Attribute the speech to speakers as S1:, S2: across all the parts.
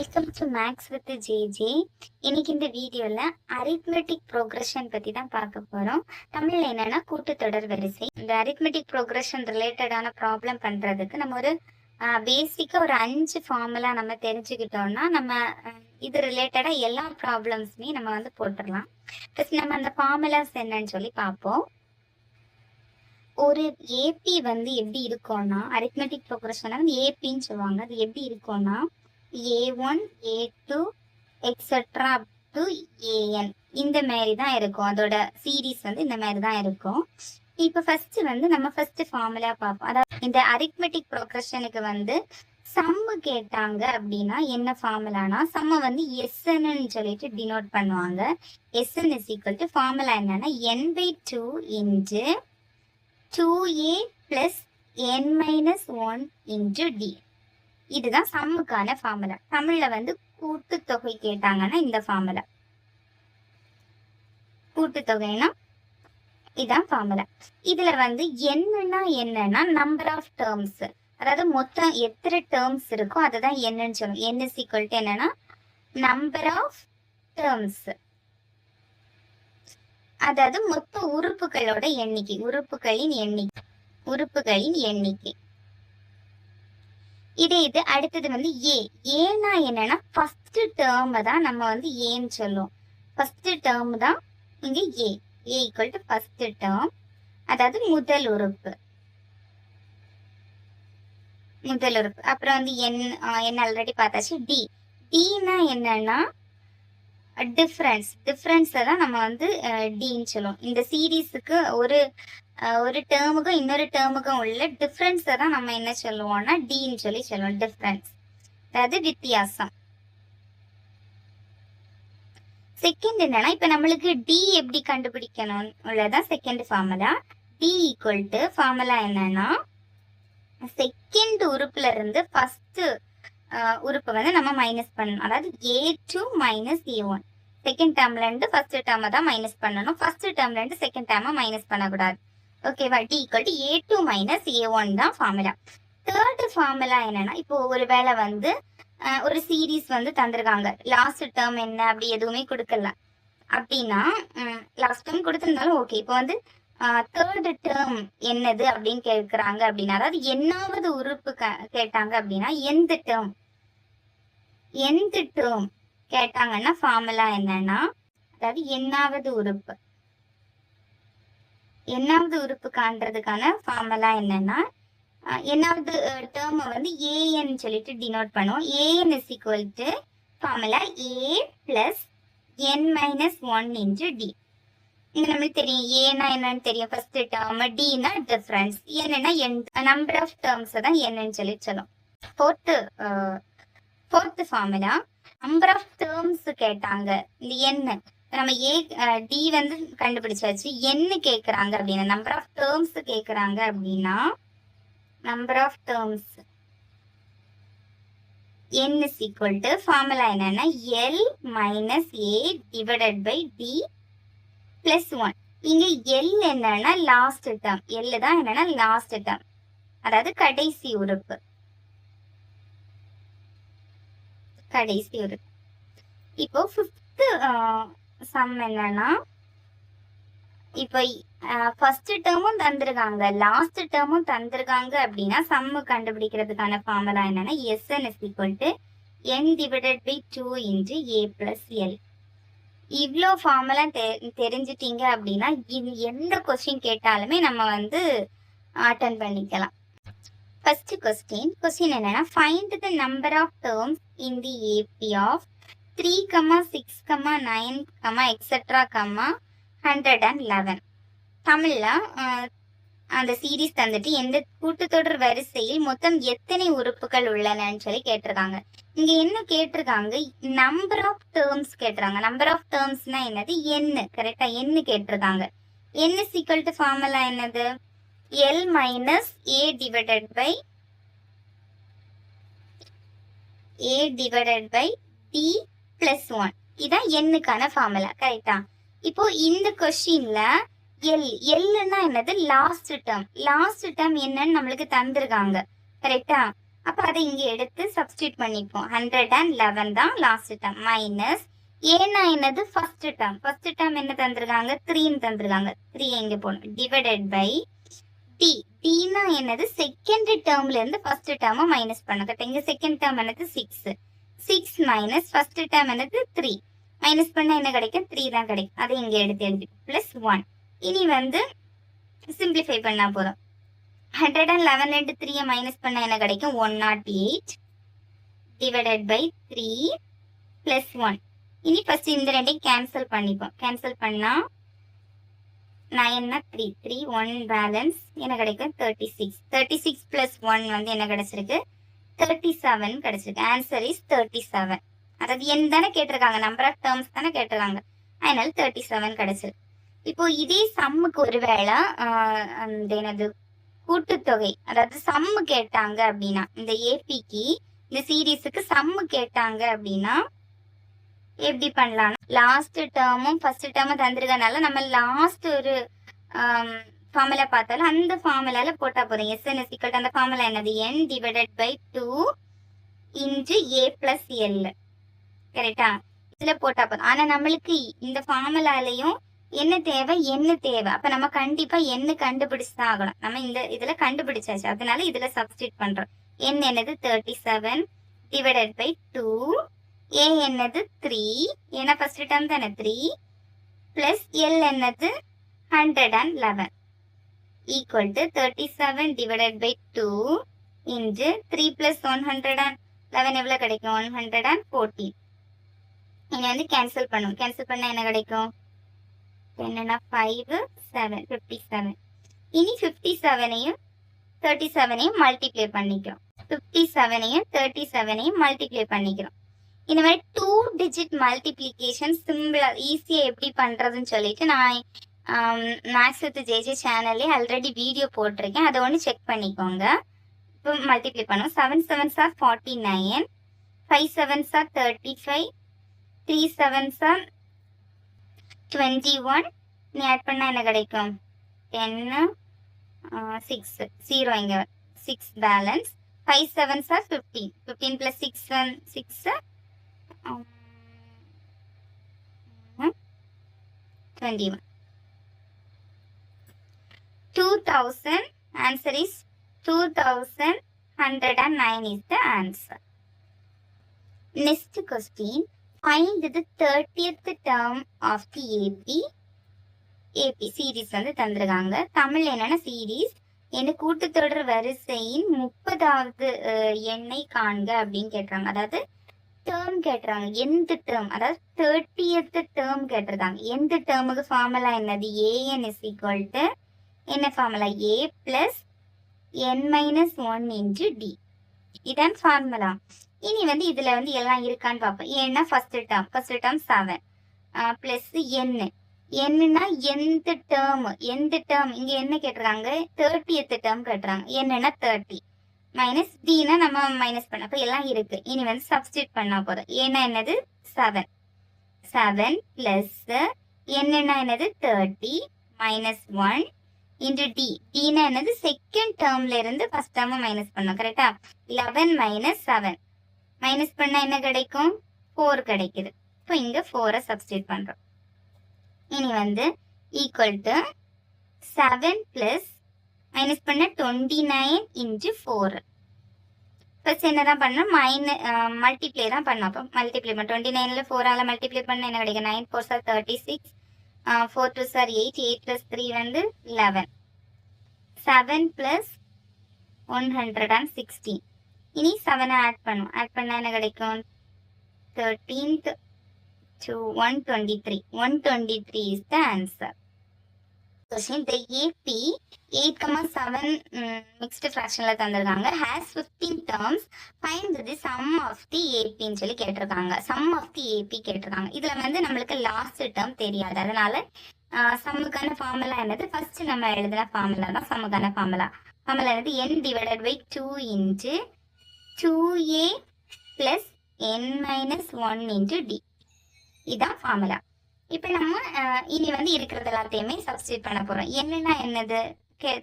S1: Welcome to maths with JJ. இன்னைக்கு இந்த வீடியோல அரித்மெட்டிக் ப்ரோக்ரஷன் பத்தி தான் பார்க்க போறோம். தமிழ்ல என்னன்னா கூட்டுத்தொடர் வரிசை. இந்த அரித்மெட்டிக் ப்ரோக்ரஷன் ரிலேட்டடான ப்ராப்ளம் பண்றதுக்கு நம்ம ஒரு பேசிக்கா ஒரு 5 ஃபார்முலா நம்ம தெரிஞ்சுக்கிட்டோம்னா நம்ம இது ரிலேட்டடா எல்லா ப்ராப்ளம்ஸுமே நம்ம வந்து போட்டுடலாம். ஃபர்ஸ்ட் நம்ம அந்த ஃபார்முலாஸ் என்னன்னு சொல்லி பார்ப்போம். ஒரு ஏபி வந்து எப்படி இருக்கும்னா அரித்மெட்டிக் ப்ரோக்ரஷன் வந்து ஏபின்னு சொல்லுவாங்க. அது எப்படி இருக்கும்னா A1 A2 etcetera up to AN இந்த மாதிரி தான் இருக்கும். அதோட சீரீஸ் வந்து இந்த மாதிரி தான் இருக்கும். இப்போ ஃபர்ஸ்ட் வந்து நம்ம ஃபர்ஸ்ட் ஃபார்முலா பார்ப்போம். அதாவது இந்த அரித்மெட்டிக் ப்ரோக்ரஷனுக்கு வந்து சம்மு கேட்டாங்க அப்படின்னா என்ன ஃபார்முலானா சம்ம வந்து எஸ்என்னு சொல்லிட்டு டினோட் பண்ணுவாங்க. SN is equal to formula என்னன்னா n/2 into 2a plus n minus 1 into d. இதுதான் சம்முக்கான ஃபார்முலா. தமிழ்ல வந்து கூட்டுத்தொகை கேட்டாங்கன்னா இந்த ஃபார்முலா. கூட்டுத்தொகைனா இதான் ஃபார்முலா. இதுல வந்து என்னன்னா நம்பர் ஆஃப் டேர்ம்ஸ், அதாவது மொத்தம் எத்தனை டேர்ம்ஸ் இருக்கோ அதுதான் என்னன்னு சொல்லுவோம். n is equal to என்னன்னா நம்பர் ஆஃப் டேர்ம்ஸ், அதாவது மொத்த உறுப்புகளோட எண்ணிக்கை, உறுப்புகளின் எண்ணிக்கை. இது அடுத்தது வந்து ஏனா என்னன்னா ஃபர்ஸ்ட் டேர்ம் தான் நம்ம வந்து ஏன்னு சொல்லுவோம். ஃபர்ஸ்ட் டேர்ம் தான் இங்க ஏ ஈக்குவல் டு ஃபர்ஸ்ட் டேர்ம், அதாவது முதல் உறுப்பு. அப்புறம் வந்து என் ஆல்ரெடி பார்த்தாச்சு. டினா என்னன்னா டிஃபரன்ஸை தான் நம்ம வந்து டின்னு சொல்லுவோம். இந்த சீரீஸுக்கு ஒரு டேர்முக்கும் இன்னொரு டேர்முக்கும் உள்ள டிஃப்ரென்ஸை தான் நம்ம என்ன சொல்லுவோம்னா டின்னு சொல்லுவோம். டிஃப்ரென்ஸ், அதாவது வித்தியாசம். செகண்ட் என்னன்னா இப்ப நம்மளுக்கு டி எப்படி கண்டுபிடிக்கணும் உள்ளதான் second formula. D equal to formula என்னன்னா செகண்ட் உறுப்புல இருந்து ஃபர்ஸ்ட் உறுப்பை வந்து நம்ம மைனஸ் பண்ணணும். அதாவது A2 மைனஸ் A1. செகண்ட் டேர்ம்ல இருந்து ஃபர்ஸ்ட் டேர்மை தான் மைனஸ் பண்ணணும். ஃபர்ஸ்ட் டேர்ம்ல இருந்து செகண்ட் டேர்மை மைனஸ் பண்ணக்கூடாது. ஓகேவா? D equal to A2 minus A1 தான் ஃபார்முலா. தேர்ட் ஃபார்முலா என்னன்னா இப்போ ஒரு வேளை வந்து ஒரு சீரீஸ் வந்து தந்திருக்காங்க, லாஸ்ட் டேர்ம் என்ன அப்படி எதுவுமே கொடுக்கல அப்படின்னா, லாஸ்ட் டேர்ம் கொடுத்திருந்தாலும் ஓகே. இப்போ வந்து தேர்ட் டேர்ம் என்னது அப்படின்னு கேட்குறாங்க அப்படின்னா, அதாவது என்னாவது உறுப்பு கேட்டாங்க அப்படின்னா எந்த டேர்ம் கேட்டாங்கன்னா ஃபார்முலா என்னன்னா, அதாவது என்னாவது உறுப்பு காண்றதுக்கான ஃபார்முலா என்னன்னா என்னாவது டேர்மை வந்து ஏஎன் சொல்லிட்டு டினோட் பண்ணுவோம். A N is equal to formula A plus N minus 1 into D. இது நம்மளுக்கு தெரியும். ஏன்னா என்னன்னு தெரியும், ஃபர்ஸ்ட் டேர்ம். டினா டிஃபரன்ஸ், என்னன்னா நம்பர் ஆஃப் டேர்ம்ஸ் தான் என்னன்னு சொல்லுவோம். Fourth formula number of terms கேட்டாங்க. இந்த என்ன நம்ம டி வந்து கண்டுபிடிச்சாச்சு. என்ன கேட்குறாங்க அப்படின்னா நம்பர் ஆஃப் டேர்ம்ஸ் கேட்குறாங்க அப்படின்னா number of terms n is equal to formula என்னன்னா L minus A divided by D plus 1. இங்க L என்னன்னா லாஸ்ட் டேர்ம். L தான் என்னன்னா லாஸ்ட் டேர்ம், அதாவது கடைசி உறுப்பு. இப்போ ஃபிஃப்த் சம் என்னன்னா இப்போ ஃபர்ஸ்ட் டேர்மும் தந்திருக்காங்க, லாஸ்ட் டேர்மும் தந்திருக்காங்க அப்படின்னா சம்மு கண்டுபிடிக்கிறதுக்கான ஃபார்முலா என்னன்னா Sn is equal to n divided by 2 into a plus l. இவ்வளோ ஃபார்முலா தெரிஞ்சிட்டீங்க அப்படின்னா எந்த கொஸ்டின் கேட்டாலுமே நம்ம வந்து அட்டெண்ட் பண்ணிக்கலாம். ஃபர்ஸ்ட் கொஸ்டின் என்னன்னா find the number of terms in the AP of 3, 6, 9, etcetera 111. தமிழ்ல அந்த சீரீஸ் தந்துட்டு எந்த கூட்டுத்தொடர் வரிசையில் மொத்தம் எத்தனை உறுப்புகள் உள்ளனன்னு சொல்லி கேட்டிருக்காங்க. இங்க என்ன கேட்டிருக்காங்க, நம்பர் ஆஃப் டேர்ம்ஸ் கேட்டிருக்காங்க. நம்பர் ஆஃப் டேர்ம்ஸ்னா என்னது, என்ன. கரெக்டா, என்ன கேட்டிருக்காங்க. n is equal to formula என்னது, L minus A divided by D plus 1. இதான் என்னுக்கான ஃபார்முலா. கரெக்டா? இப்போ இந்த கொஸ்டின்ல எல்னா என்னது, லாஸ்ட் டேர்ம் என்னன்னு நம்மளுக்கு தந்திருக்காங்க. கரெக்டா? அப்ப அதை இங்க எடுத்து சப்ஸ்டியூட் பண்ணிப்போம். 111 தான் லாஸ்ட் டேர்ம் மைனஸ் ஏன்னா என்னது ஃபர்ஸ்ட் டேர்ம் என்ன தந்திருக்காங்க 3 தந்திருக்காங்க. 3 எங்க போகணும் டிவைடட் பை டி. டினா என்னது செகண்ட் டேர்ம்ல இருந்து ஃபர்ஸ்ட் டேர்மை மைனஸ் பண்ண கரெக்ட். இங்க செகண்ட் டேர்ம் என்னது 6 6 மைனஸ் ஃபர்ஸ்ட் டேர்ம் என்னது 3 மைனஸ் பண்ணா என்ன கிடைக்கும் 3 தான் கிடைக்கும். அதை இங்க எடுத்து எழுதி பிளஸ் 1. இனி வந்து சிம்பிளிஃபை பண்ணா போதும். 111 இன்டு 3 மைனஸ் பண்ணா என்ன கிடைக்கும் 108 டிவைடட் பை 3 பிளஸ் 1. இனி ஃபர்ஸ்ட் இந்த ரெண்டையும் கேன்சல் பண்ணிப்போம். கேன்சல் பண்ணா 9 3 3 1 பேலன்ஸ் என்ன கிடைக்கும் 36. 36 பிளஸ் 1 வந்து என்ன கிடைச்சிருக்கு 37 கிடைச்சிருக்கு. Answer is 37. அதாவது என் தானே கேட்டிருக்காங்க, நம்பர் ஆஃப் டேர்ம்ஸ் தானே கேட்டிருக்காங்க, அதனால 37 கிடைச்சிருக்கு. இப்போ இதே சம்முக்கு ஒருவேளை அந்த என்னது கூட்டுத்தொகை அதாவது சம்மு கேட்டாங்க அப்படின்னா, இந்த ஏபிக்கு இந்த சீரீஸுக்கு சம்மு கேட்டாங்க அப்படின்னா எப்படி பண்ணலாம்? லாஸ்ட் டேர்மும் ஃபர்ஸ்ட் டேர்மும் தந்திருக்கனால நம்ம லாஸ்ட் ஒரு ஃபார்முலா பார்த்தாலும் அந்த ஃபார்முலால போட்டா போதும். SN is equal to அந்த ஃபார்முலா என்னது n divided by 2 into a plus L. கரெக்டா? இதுல போட்டா போதும். ஆனா நம்மளுக்கு இந்த ஃபார்முலாலையும் என்ன தேவை. அப்ப நம்ம கண்டிப்பா என்ன கண்டுபிடிச்சுதான் ஆகணும். நம்ம இந்த இதுல கண்டுபிடிச்சாச்சு, அதனால இதுல சப்ஸ்டிட் பண்றோம். n என்னது 37 டிவைடட் பை 2, a என்னது 3 ஏன்னா ஃபர்ஸ்ட் டேர்ம் தானே 3 பிளஸ் எல் என்னது 111 equal to 37 divided by 2 into 3 plus 111 எவ்வளவு கிடைக்கும் 114. இனி வந்து கேன்சல் பண்ணும். கேன்சல் பண்ணா என்ன கிடைக்கும் என்னன்னா 5 7 57. இனி 57ஐயும் 37ஐயும் மல்டிப்ளை பண்ணிக்கிறோம். 57ஐயும் 37ஐயும் மல்டிப்ளை பண்ணிக்கிறோம். இந்த மாதிரி 2 டிஜிட் மல்டிப்ளிகேஷன் சிம்பிளா ஈஸியா எப்படி பண்றதுன்னு சொல்லிட்டு நான் மேக்ஸ் வித் ஜேஜே சேனல்லே ஆல்ரெடி வீடியோ போட்டிருக்கேன், அதை ஒன்று செக் பண்ணிக்கோங்க. இப்போ மல்டிப்ளை பண்ணுவோம். 7 7s are 49, 5 7s are 35, 3 7s are 21. நீ ஆட் பண்ணா என்ன கிடைக்கும் 10 6 0 இங்க 6 balance. 5 7s are 15, 15 plus 6 6 21. 2000 answer is 2109 is the answer. Next question, find the 30th term of the AP series வந்து தந்திருக்காங்க. தமிழ் என்னன்னா சீரீஸ் என்ன கூட்டுத்தொடர் வரிசையின் 30வது எண்ணை காண்க அப்படின்னு கேட்டாங்க. அதாவது டேர்ம் கேட்டுறாங்க, எந்த டேர்ம், அதாவது 30th டேர்ம் கேட்டிருக்காங்க. எந்த டேர்முக்கு ஃபார்முலா என்னது an is equal to என்ன formula a plus n minus 1 into d. இதான் ஃபார்முலா. இனி வந்து இதுல வந்து எல்லாம் இருக்கான்னு பார்ப்போம். ஏன்னா ஃபர்ஸ்ட் டேர்ம் 7 பிளஸ் என்னன்னா எந்த டேர்ம் இங்க என்ன கேட்டிருக்காங்க 30th டேர்ம் கேட்டுறாங்க. என்னன்னா 30 மைனஸ் டினா நம்ம மைனஸ் பண்ண, அப்ப எல்லாம் இருக்கு. இனி வந்து சப்ஸ்டிட் பண்ணா போதும். ஏன்னா என்னது 7 பிளஸ் என்னன்னா என்னது 30 மைனஸ் 1 இன்டு டினா என்னது செகண்ட் டேர்ம்ல இருந்து ஃபர்ஸ்ட் டேர்ம் மைனஸ் பண்ணோம். கரெக்டா? 11 மைனஸ் 7 மைனஸ் பண்ணா என்ன கிடைக்கும் 4 கிடைக்குது. இப்போ இங்க 4 சப்ஸ்டிட் பண்றோம். இனி வந்து ஈக்குவல் டு 7 பிளஸ் மைனஸ் பண்ண 29 இன்டு 4. ஃபர்ஸ்ட் என்னதான் பண்ணோம் மல்டிப்ளை தான் பண்ணோம். அப்போ மல்டிப்ளை பண்ண 29ல 4ஆல மல்டிப்ளை பண்ண என்ன கிடைக்கும் 9 4s are 36, 4 2s are 8, 8 plus 3 வந்து 11. 7 plus 116. இனி 7 ஆட் பண்ணும். ஆட் பண்ணா என்ன கிடைக்கும் 13th to 123. 123 is the answer. Question, the AP 8,7 mixed fractionல தந்திருக்காங்க. has 15 terms. Find the sum of the AP ன்னு சொல்லி கேட்டிருக்காங்க. sum of the AP கேட்டிருக்காங்க. இதுல வந்து நம்மளுக்கு லாஸ்ட் டேர்ம் தெரியாது, அதனால சம்முக்கான ஃபார்முலா என்னது ஃபர்ஸ்ட் நம்ம எழுதின ஃபார்முலா தான் சம்முக்கான ஃபார்முலா என்னது n divided by 2 into 2a plus n minus 1 into d. இதான் ஃபார்முலா. இப்போ நம்ம இனி வந்து இருக்கிறது எல்லாத்தையுமே சப்ஸ்டிட் பண்ண போறோம். என்னன்னா என்னது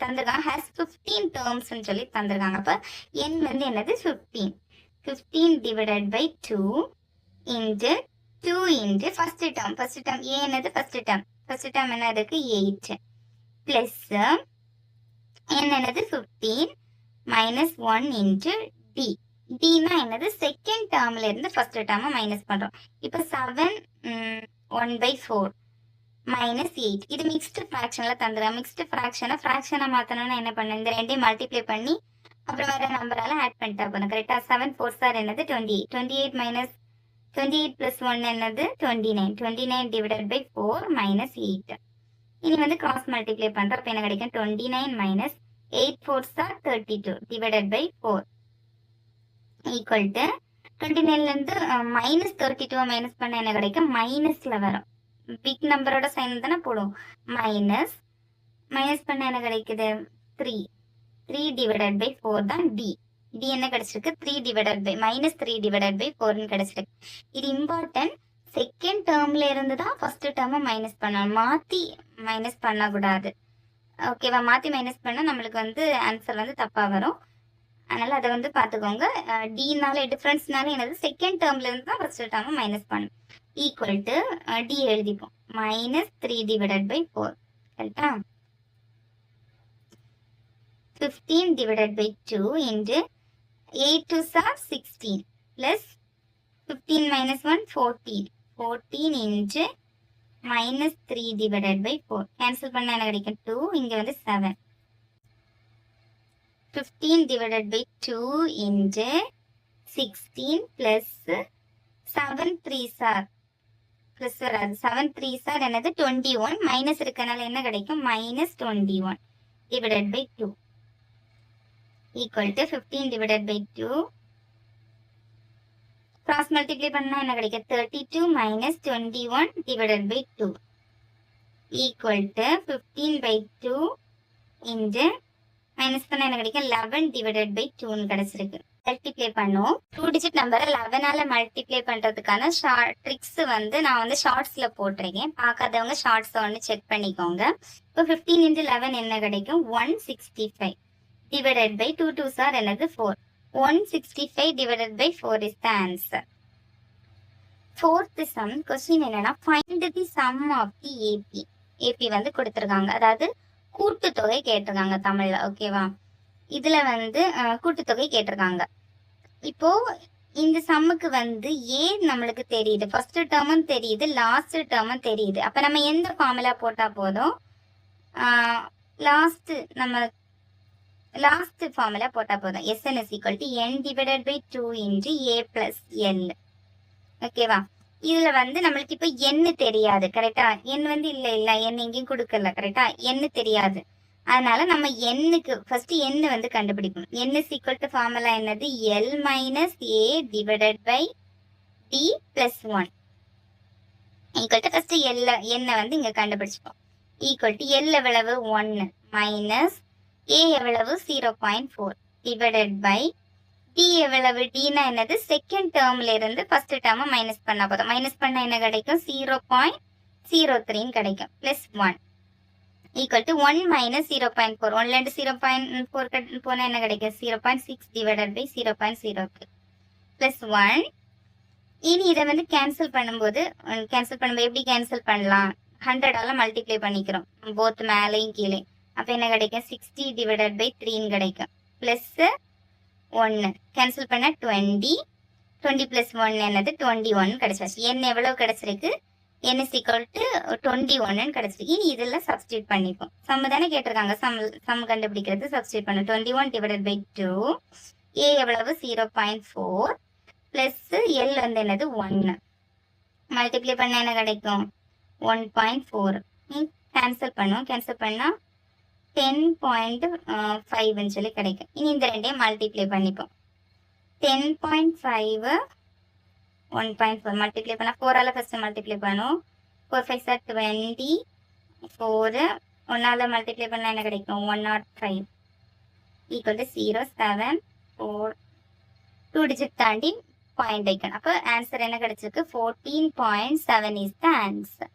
S1: தந்திருக்காங்க has 15 terms சொல்லி தந்திருக்காங்க. அப்ப n வந்து என்னது 15. 15 divided by 2 into 2 into first term. a என்னது first term என்ன இருக்கு 8 plus n என்னது 15 minus 1 into d. d னா என்னது செகண்ட் டேர்ம்ல இருந்து ஃபர்ஸ்ட் டேர்மை மைனஸ் பண்றோம். இப்போ 7 1/4 minus 8. இது மிக்ஸ்டு ஃப்ராக்ஷன்ல தந்துடுறேன். மிக்ஸ்டு ஃப்ராக்ஷனை மாத்தணும்னா என்ன பண்ணணும், இந்த ரெண்டையும் மல்டிப்ளை பண்ணி அப்புறம் வர நம்பரால ஆட் பண்ணிட்டா போதும். கரெக்டா 7 4 என்னது 28. 28 minus 28 plus 1 என்னது 29. 29 divided by 4 minus 8. இனி வந்து கிராஸ் மல்டிப்ளை பண்றோம். அப்ப என்ன கிடைக்கும் 29 minus 8 4s are 32 divided by 4 equal to 29ல இருந்து மைனஸ் 32 மைனஸ் பண்ண என்ன கிடைக்கும் மைனஸ்ல வரும். பிக் நம்பரோட சைன் தானே போடும். மைனஸ் பண்ண என்ன கிடைக்குது 3 divided by 4 தான் d. d என்ன கிடைச்சிருக்கு 3 divided by -3/4 கிடைச்சிருக்கு. இது இம்பார்ட்டன்ட். செகண்ட் டேர்ம்ல இருந்து தான் ஃபர்ஸ்ட் டேர்மை மைனஸ் பண்ணணும். மாத்தி மைனஸ் பண்ணக்கூடாது. ஓகேவா? மாத்தி மைனஸ் பண்ணா நம்மளுக்கு வந்து ஆன்சர் வந்து தப்பா வரும். அதனால அதை வந்து பார்த்துக்கோங்க. டினால டிஃபரன்ஸ்னால என்னது செகண்ட் டேர்ம்ல இருந்து தான் ஃபர்ஸ்ட் டேர்மை மைனஸ் பண்ணணும். ஈக்குவல் டு டி எழுதிப்போம் -3 divided by 4. கரெக்டா? 15 divided by 2 into 8 2s are 16 plus 15 minus 1 14 into -3 divided by 4. cancel பண்ணா என்ன கிடைக்கும் 2. இங்க வந்து 7. 15 divided by 2 into 16 plus 7 3s are plus வராது. 7 3s are என்னது 21. மைனஸ் இருக்கனால என்ன கிடைக்கும் -21 divided by 2 equal to 15 divided by 2. cross multiply பண்ணா என்ன கிடைக்கும் 32 minus 21 divided by 2 equal to 15 by 2 into minus பண்ணா என்ன கிடைக்கும் 11 divided by 2 ன்னு கிடைச்சிருக்கு. மல்டிப்ளை பண்ணுவோம். 2 டிஜிட் நம்பரை 11ஆல மல்டிப்ளை பண்றதுக்கான ட்ரிக்ஸ் வந்து நான் வந்து ஷார்ட்ஸ்ல போட்டிருக்கேன். பார்க்காதவங்க ஷார்ட்ஸ் ஒன்று செக் பண்ணிக்கோங்க. இப்போ 15 into 11 என்ன கிடைக்கும் 165 divided by 2 2s are என்னது 4. 165 divided by 4 is the answer. Fourth sum question என்னன்னா find the sum of the AP வந்து கொடுத்திருக்காங்க. அதாவது கூட்டுத்தொகை கேட்டிருக்காங்க தமிழ்ல. ஓகேவா? இதுல வந்து கூட்டுத்தொகை கேட்டிருக்காங்க. இப்போ இந்த சம்முக்கு வந்து நம்மளுக்கு தெரியுது, ஃபர்ஸ்ட் டேர்மும் தெரியுது, லாஸ்ட் டேர்மும் தெரியுது. அப்ப நம்ம எந்த ஃபார்முலா போட்டா போதும், லாஸ்ட் ஃபார்முலா போட்டா போதும். Sn is equal to n divided by 2 into a plus l. ஓகேவா? இதுல வந்து நம்மளுக்கு இப்ப n தெரியாது. கரெக்டா? n வந்து இல்ல n எங்கேயும் கொடுக்கல. கரெக்டா? n தெரியாது. அதனால நம்ம n-க்கு ஃபர்ஸ்ட் n வந்து கண்டுபிடிக்கணும். n is equal to formula என்னது l minus a divided by d plus 1 equal to first n வந்து இங்க கண்டுபிடிச்சுப்போம். equal to l எவ்வளவு 1 minus a எவ்வளவு 0.4 divided by d எவ்வளவு d னா என்னது செகண்ட் டேர்ம்ல இருந்து ஃபர்ஸ்ட் டேர்மை மைனஸ் பண்ணா போதும். மைனஸ் பண்ணா என்ன கிடைக்கும் 0.03 கிடைக்கும் plus 1 equal to 1 minus 0.4. 1ல இருந்து 0.4 போனா என்ன கிடைக்கும் 0.6 divided by 0.03 plus 1. இனி இதை வந்து கேன்சல் பண்ணும்போது எப்படி கேன்சல் பண்ணலாம், 100ஆல மல்டிப்ளை பண்ணிக்கிறோம் போத் மேலையும் கீழே. அப்ப என்ன கிடைக்கும் 60 divided by 3 கிடைக்கும் பிளஸ் 1 கேன்சல் பண்ண 20 plus 1 என்னது 21 கிடைச்சாச்சு. n எவ்வளவு கிடைச்சிருக்கு n is equal to 21 கிடைச்சிருக்கு. இனி இதெல்லாம் சப்ஸ்டியூட் பண்ணிப்போம். சம் தானே கேட்டிருக்காங்க, சம் கண்டுபிடிக்கிறது சப்ஸ்டியூட் பண்ண 21 divided by 2 a எவ்வளவு 0.4 பிளஸ் l வந்து என்னது 1 மல்டிப்ளை பண்ண என்ன கிடைக்கும் 1.4. கேன்சல் பண்ணுவோம். கேன்சல் பண்ணா 10.5 சொல்லி கிடைக்கும். இனி இந்த ரெண்டையும் மல்டிப்ளை பண்ணிப்போம். 10.5 1.4 மல்டிப்ளை பண்ணா 4ஆல ஃபர்ஸ்ட் மல்டிப்ளை பண்ணுவோம். 4 5 are 20 4 1ஆல மல்டிப்ளை பண்ணா என்ன கிடைக்கும் 105 equal to 0 7 4 2 டிஜிட் தாண்டி பாயிண்ட் வைக்கணும். அப்போ ஆன்சர் என்ன கிடைச்சிருக்கு 14.7 is the answer.